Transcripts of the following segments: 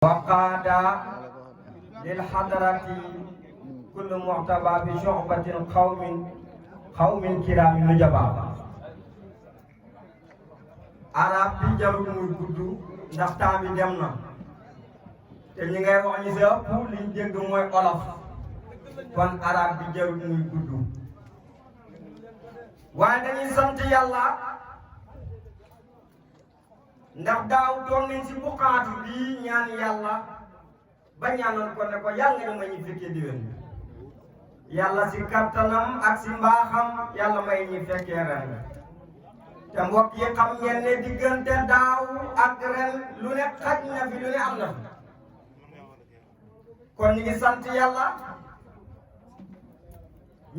وقاد للحضرة كل معتبى بشعبة قوم كرام نجبا arab bi jarul muy gudd ndax temps bi dem na te ñi ngay wax ñi si ëpp liñ dégg mooy olof kon arab bi jarul muy gudd waaye dañuy sant yàlla ndax daaw doon nañ si buqaatu bii ñaan yàlla ba ñaanal ko ne ko yàlla nga ñu may ñu fekkee diwén yàlla si kattanam ak si mbaaxam yàlla may ñu fekkee ren te mbokk yi xam ngeen ne diggante daaw ak ren lu ne xaj na fi lu ne am na kon ñu ngi sant yàlla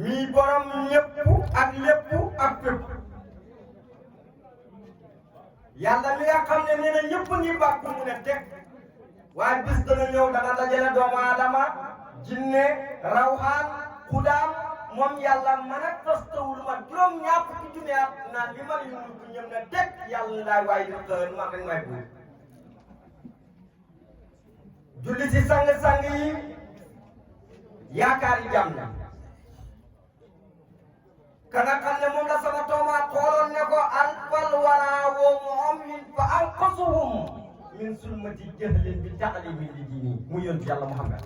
mii borom ñëpp ak lépp ak fépp yàlla mi nga xam ne nee na ñëpp ngi bàkku mu ne teg waaye bis dana ñëw dana dajale doomu aadama jinne rawxaan xudaam moom yàlla man ak tostawul ma juróom ñaar fukki junne at naan li ma yu ko ñëm ne teg yàlla daay waaye ñu xëy ma dañ may buur julli si sang-sang yi yaakaar yi jàmm na ka nga xam ne moom la sama tooma xooloon ne ko alfal waraa woo mu'min fa anqasuhum min sulmati jahlin bi ta'limi li diini mu yonent yàlla Muhammad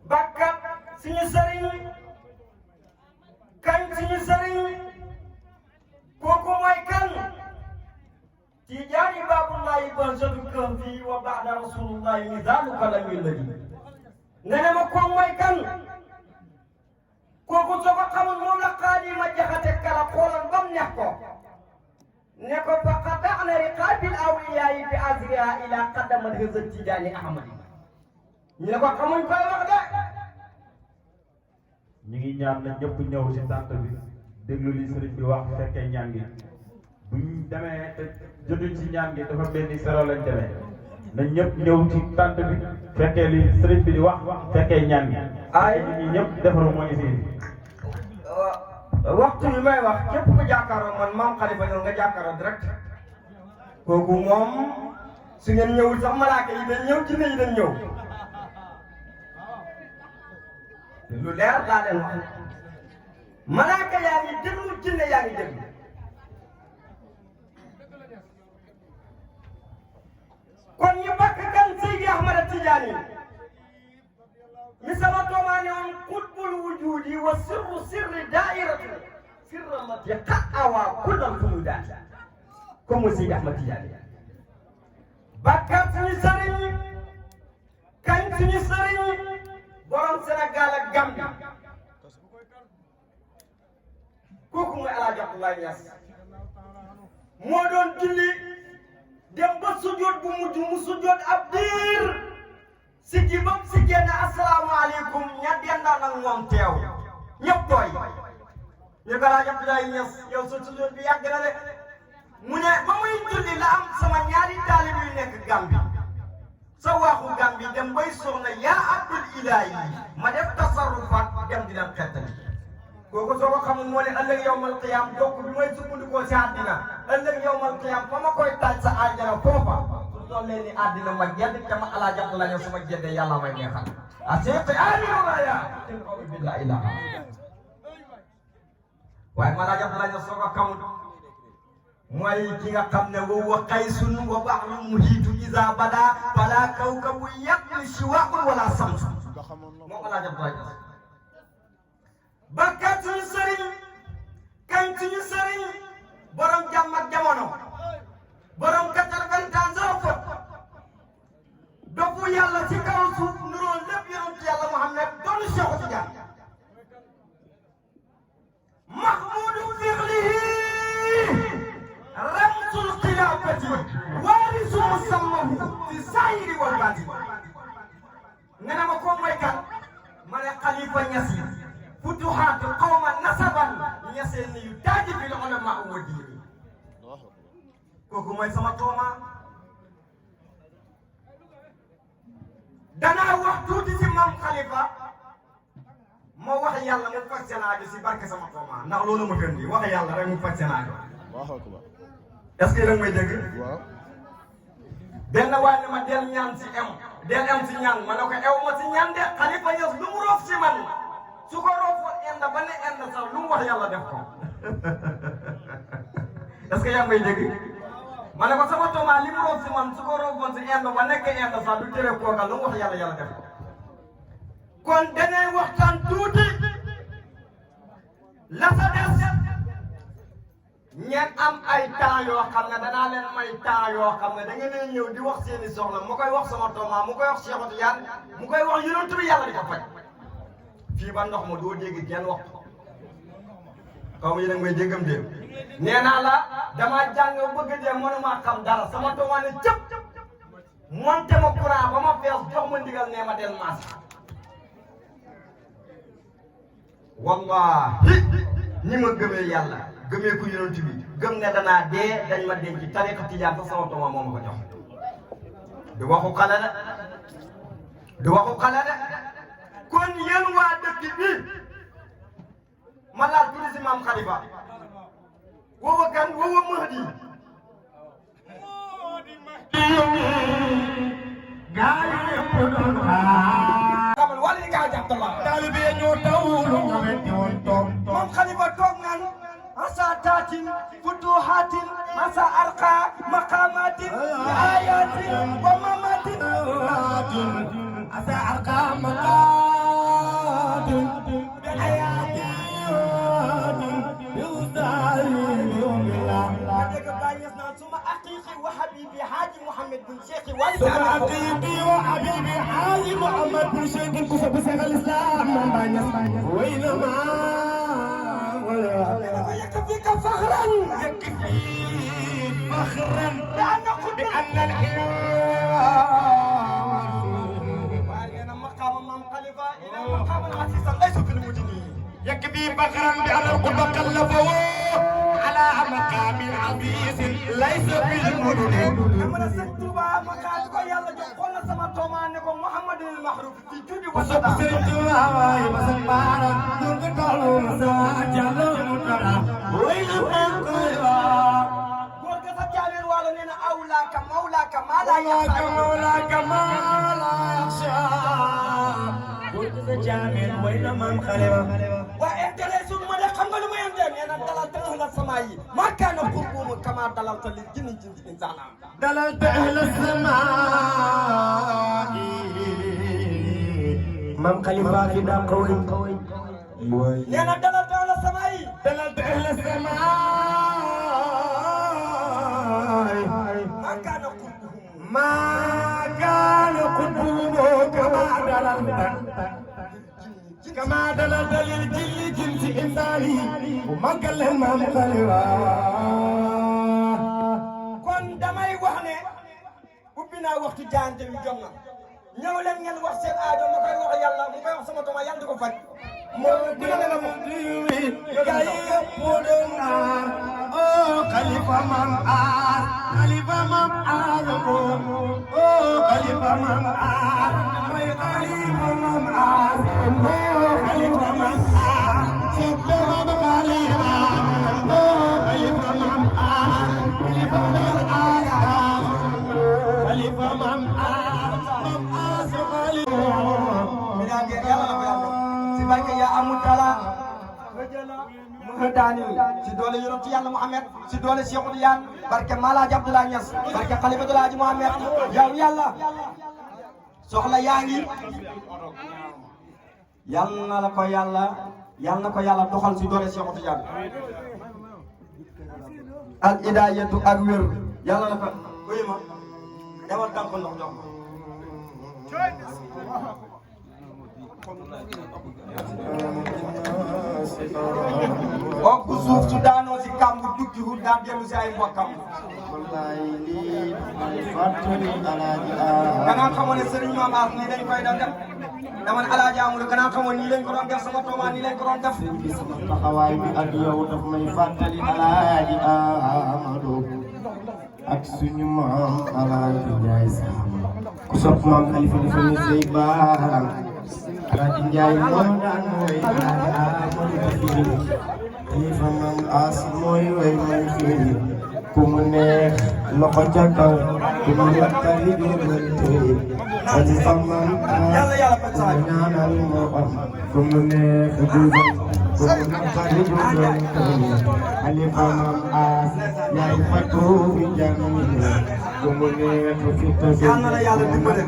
bakkat suñu sëriñ kañ suñu sëriñ kooku mooy kan Tijaani baabullahi banjatu kan fii wa ba'da rasulullahi nizaalu kalam yuladi nga ne ma ko mooy kan kooku soo ko xamul moom la Xaadima Jaxate Kala xooloon ba mu neex ko ne ko fa qata'na riqaabil awliyaa'i bi azriha ila qadamat hëzat Tijaani Ahmadi ñu ne ko xamuñ koy wax de ñu ngi ñaan na ñëpp ñëw ci tànt bi déglu li sëriñ bi wax fekkee ñaan gi buñ demee te jotuñ ci ñaan gi dafa mel ni sero lañ demee na ñëpp ñëw ci tànt bi fekkee li sëriñ bi di wax fekkee ñaan gi ay ñi ñëpp defaru moo ñu fi waxtu bi may wax képp ku jàkkaaroo man maam Xalifa ñëw nga jàkkaaroo direct kooku moom su ngeen ñëwul sax malaaka yi dañ ñëw jinne yi dañ ñëw lu leer laa leen wax malaaka yaa ngi déglu jinne yaa ngi déglu kon ñu bakk kan Seydi Ahmada Tijaani mi sama toomaane on qutbul wujudi wa sirru sirri daa'iratu sirra mati qa'awa kullal fuludaati comme Seydi Ahmada Tijaani bakkat suñu sëriñ kañ suñu sëriñ borom Sénégal ak Gambie kooku mooy El Hadj Abdoulaye Niass moo doon julli dem ba sujjoot bu mujj mu sujjoot ab diir siggi ba mu siggee ne asalaamaaleykum ña dendal ak moom teew ñëpp tooy ñu ko El Hadj Abdoulaye Niass yow sa sujjoot bi yàgg na de mu ne ba muy julli la am sama ñaari taalib yu nekk Gambie sa waaxu Gambie dem bay soxna yaa abdul ilaahi ma def tasarrufaat dem di leen xettali kooku soo ko xamul moo ne ëllëg yawmal qiyaam donc bi may sukkandikoo si àddina ëllëg yawmal qiyaam fa ma koy taaj sa àjjana foofa su tollee ni àddina ma gedd te ma El Hadj Abdoulaye Niass su ma geddee yàlla may neexal asiqi aminolaya in qawmi billah ilaha waaye ma El Hadj Abdoulaye Niass soo ko xamul mooy ki nga xam ne wa qaysun wa bahrun muhiitu iza bada fala kawkabu yaqli shiwa'un wala samsu moo El Hadj Abdoulaye Niass bakkat suñu sëriñ kañ suñu sëriñ borom jàmm ak jamono borom 80 ans dofu yàlla ci kaw suuf nuróo lépp yonent yàlla Muhammad doon Cheikh Tidiane mahmudu fiqlihi ramsul xilaafati waarisu musammahu fi saayiri wal baatin nga ne ma ko mooy kan ma ne Xalifa Ñas futuhaatu qawman nasaban ñaseen yu daaji bil ulama wa diini kooku mooy sama tooma danaa wax tuuti si maam Xalifa ma wax yàlla mu faj seen aajo si barke sama tooma ndax loolu ma gën di wax yàlla rek mu faj seen aajo est-ce que da nga may dégg benn waay ne ma del ñaan si del am si ñaan ma ne ko ew ma si ñaan de Khalifa Niass lu mu roof si man su ko roofoon enda ba ne enda sax lu mu wax yàlla def ko est-ce que yaa ngi may dégg ma ne ko sama tooma li mu roof si man su ko roofoon si enda ba nekk enda sax du tere kooka lu mu wax yàlla def ko kon dañuy waxtaan tuuti la sa des ñeen am ay temps yoo xam ne danaa leen may temps yoo xam ne da ngeen di ñëw di wax seeni soxla mu koy wax sama tooma mu koy wax Cheikh Tidiane mu koy wax yonent bi yàlla di ko faj fii ba ndox ma doo dégg kenn wax xaw ma yéen a ngi may déggam dégg nee naa la dama jàng bëgg dee mënuma xam dara sama tooma ne cëpp monté ma courant ba ma fees jox ma ndigal nee ma del maas wallahi ni ma gëmee yàlla gëmee ko yonent bi gëm ne danaa dee dañ ma denc tariqa tijaan sax sama tooma moo ma ko jox du waxu xale la du waxu xale la kon yéen waa dëkk bi ma laal tuuti si maam Khalifa wowa kan wowa Mahdi gaa yi yëpp doon xaar wala ni gaa jàppala taalibe ñoo tawulu nga wetti woon toog maam Khalifa toog naan asa taatin futuhatin asa arqa maqamatin ayatin wa mamatin asa arqa maqamatin bi ayatin ثم أخيخي وحبيبي حاجي محمد بن شيخي ولد ثم أخيخي وحبيبي حاجي محمد بن شيخ كسب سيغ الإسلام من بانيس وينما يكفيك فخرا يكفي فخرا بأن الحياة مقام من خلفا إلى مقام عزيزا ليس في المدنين يكفي فخرا بأن القلب كلفه على مقام عزيز ليس في المدن أمنا سنتوبا مقام يلا جقولنا سما تومانكم محمد المحروف في جودي وسب وسدا سنتوبا وسبارا دون قالوا مساجل مكرا ويل أنكرا قولك جابر والو نينا أولاك مولاك ما لا يخشى مولاك ما لا يخشى قلت جابر وين من خلفه وأنت ليس المدى خمال ما يندم أنا دلالت أهل السماء ما كان قربهم كما دلالت للجن إنسانا دللت أهل السماء من خلفا كدا قوي أنا دلالت أهل السماء دللت أهل السماء ما كان قربهم ما كان قربهم كما دللت للجن جنس إنساني وما قال لهم من خلفا kon damay wax ne ubbi naa waxtu jaante wi jom na ñëw leen ngeen wax seen aajo ma koy wax yàlla mu koy wax sama toma yàlla di ko faj moo dina la mu diwi gaa yi yëpp doon naa oh Khalifa Mam Aar Khalifa Mam Aar ko oh Khalifa Mam Aar mooy Khalifa Mam Aar oh Khalifa Mam Aar soppe Mam Khalifa oh Khalifa Mam Aar Khalifa Mam Aar Khalifa Mam Aar Mam Aar so Khalifa yàlla na ko yàlla si barke yaa amul dara mu daanil si doole yonent yàlla Muhammad si doole Cheikh Tidiane barke Malaaji Abdoulaye Niass barke Khalifatul Haaji Muhammad yow yàlla soxla yaa ngi yàlla na la ko yàlla doxal si doole Cheikh Tidiane al hidayatu ak wér yàlla na ko uy ma demal tànk ndox jox ma ok suuf su daanoo si kàmb duggi hu daa dellu si ay mbokkam kanaa xamoon ne sëriñ Maam As nii lañ koy doon def dama ne Alaaji Amadu kanaa xamoon nii lañ ko doon def sama tooma nii lañ ko doon def taxawaay bi ak yow daf may fàttali Alaaji Amadu ak suñu maam Alaaji Njaay sax ku sopp maam Khalifa dafa ne say baaraam Alaaji Njaay moo daan mooy Alaaji Amadu fii Khalifa Maam As mooy way mooy fii ku mu neex loxo ca kaw ku mu naqari jógante xalifa maam aas ñaanal moo am ku mu neex jógal ku mu naqari jógante xalifa maam aas yaay fatu fi jàmm ku mu neex fi tase yal na la yàlla dimbale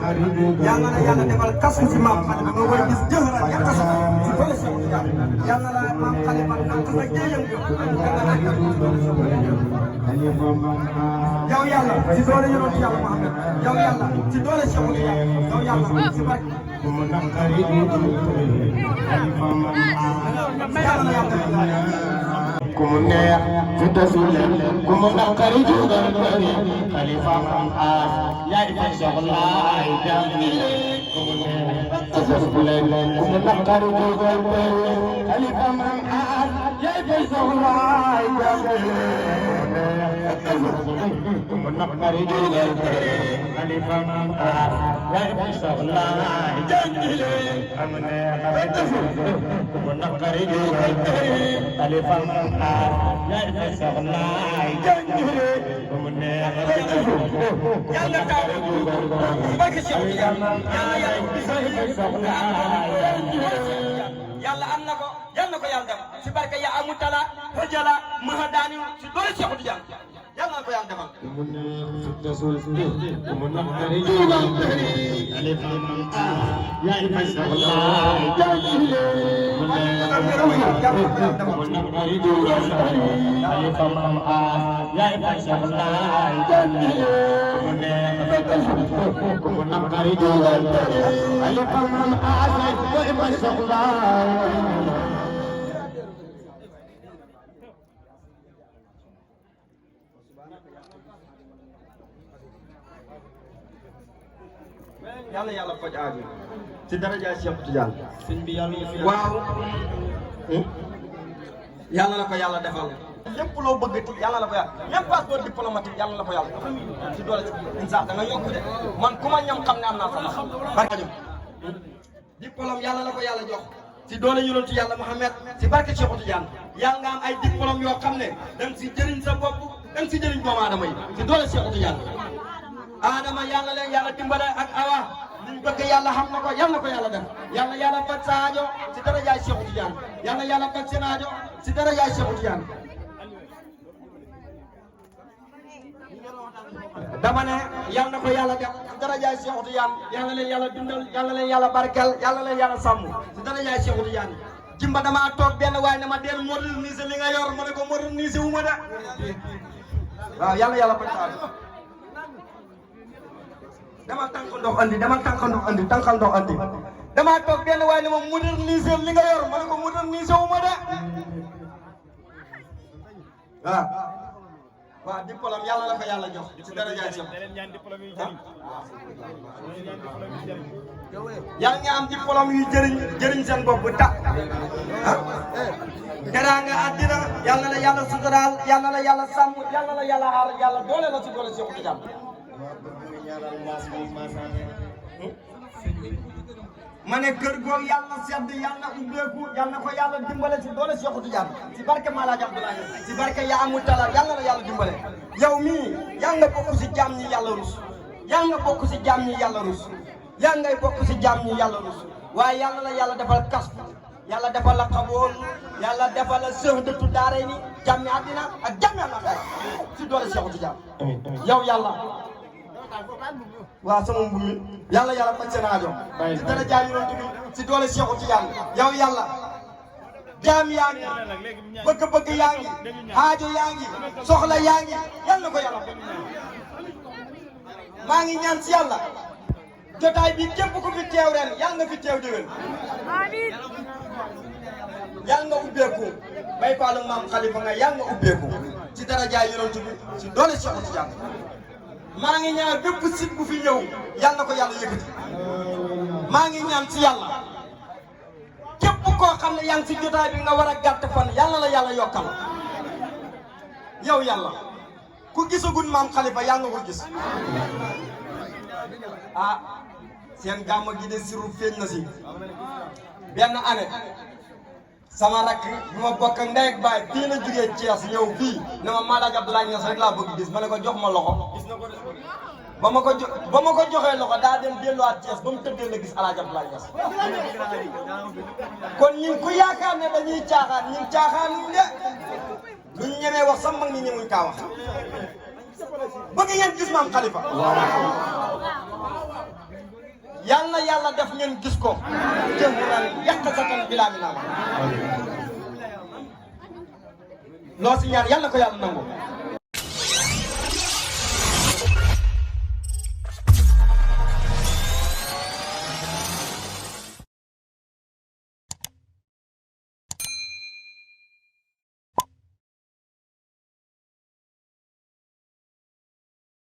yal na la yàlla defal kasu si maam Khalifa nga war a gis jëfëral ya kasu si fële si yal na la maam Khalifa nank sa jéeyam yow yàlla ci doole yonent yàlla Muhammad yow yàlla ci doole Cheikh yow yàlla ci barke ku mu naqari xalifa maam yal na yàlla ku mu neex fi tasul ku mu naqari jógal xalifa maam aas yaay fay soxlaay jàmm ku mu neex fi tasul ku mu naqari jógal xalifa maam aas yaay fay soxlaay jàmm ku mu naqari jógal xalifa maam aas yaay fay soxlaay jàmm ku mu neex ku mu naqari jógal xalifa maam aas yaay fay soxlaay jàmm ku mu neex yàlla taw barke Cheikh yàlla am na ko yàlla ko yàlla def si barke ya amu tala hojala mahadani si doole Cheikh Tidiane yàlla na ko yàlla defal ku mu neex fi tasul ku mu naqari jógal xalifa maam aas yaay fay soxlaay jàmm ku mu naqari jógal xalifa maam aas yaay fay soxlaay jàmm ku mu neex fi tasul ku mu naqari jógal xalifa maam aas yaay fay soxlaay yàlla yàlla faj aajo ci daraja Cheikh Tidiane sëñ bi yàlla fi waaw yàlla na ko yàlla defal lépp loo bëgg ti yàlla la ko yàlla même passeport diplomatique yàlla la ko yàlla ci doole ci insa da nga yokk de man ku ma ñam xam ne am naa sama xam barka jëm diplôme yàlla la ko yàlla jox ci doole yonentu yàlla Muhammad ci barke Cheikh Tidiane yàlla nga am ay diplôme yoo xam ne da nga si jëriñ sa bopp da nga si jëriñ doomu aadama yi ci doole Cheikh Tidiane Adama yàlla leen yàlla dimbale ak Awa liñ bëgg yàlla xam na ko yàlla na ko yàlla def yàlla yàlla faj sa aajo si darajaay Cheikh Tidiane yàlla yàlla faj seen aajo si darajaay Cheikh Tidiane dama ne yàlla na ko yàlla def si darajaay Cheikh Tidiane yàlla leen yàlla dundal yàlla leen yàlla barkel yàlla leen yàlla sàmm si darajaay Cheikh Tidiane jimba damaa toog benn waaye ne ma del moderniser li nga yor ma ne ko moderniser wu ma de waaw yàlla yàlla faj sa aajo dama tànk ndox andi dama tànk ndox andi tànkal ndox andi dama toog benn waaye ne ma moderniser li nga yor ma ne ko moderniser wu ma de waaw waaw diplôme yàlla la ko yàlla jox ci dara jaay si yàlla nga am diplôme yu jëriñ seen bopp ta teraanga àddina yàlla la yàlla suturaal yàlla la yàlla sàmm yàlla la yàlla aar yàlla doole la ci doole Cheikh Tidiane ma ne kër googu yàlla sedd yàlla ubbeeku yàlla ko yàlla dimbale ci doole Cheikh Tidiane ci barke Malaaji Abdoulaye ci barke yaa amul tala yàlla la yàlla dimbale yow mii yàlla nga bokk si jaam ñi yàlla rus yàlla nga bokk si jaam ñi yàlla rus yàlla ngay bokk si jaam ñi yàlla rus waaye yàlla la yàlla defal kas yàlla defal la xabool yàlla defal la sëhdatu daare ni jàmmi àddina ak jàmmi àllaaxira ci doole Cheikh Tidiane yow yàlla waaw sama mbubb mi yàlla yàlla faj seen aajo ci dara jaay yonent bi ci doole Cheikh Tidiane yow yàlla jaam yaa ngi bëgg-bëgg yaa ngi aajo yaa ngi soxla yaa ngi yàlla na ko yàlla maa ngi ñaan ci yàlla jotaay bi képp ku fi teew ren yàlla nga fi teew déwén yàlla nga ubbeeku bay faalu maam Khalifa nga yàlla nga ubbeeku ci dara jaay yonent bi ci doole Cheikh Tidiane maa ngi ñaan bépp sit bu fi ñëw yàlla na ko yàlla yëkkati maa ngi ñaan ci yàlla képp koo xam ne yaa ngi ci jotaay bi nga war a gàtt fan yàlla la yàlla yokkal yow yàlla ku gisagul maam Khalifa yàlla nga ko gis ah seen gàmmu gi de siru feeñ na si benn année sama rakk bi ma bokk ak ndey ak baay fii la jugee Thiès ñëw fii ne ma Maalaaj Abdoulaye Niass rek laa bëgg gis ma ne ko jox ma loxo ba ma ko joxee loxo daa dem delluwaat Thiès ba mu tëddee la gis Alaaji Abdoulaye Niass kon ñun ku yaakaar ne dañuy caaxaan ñun caaxaanuñ de luñ ñemee wax sax mag ñi ñemuñ kaa wax bëgg ngeen gis maam Khalifa yàlla yàlla def ngeen gis ko jëmuran yàq sa kan bilaa mi naa loo si ñaan yàlla ko yàlla nangu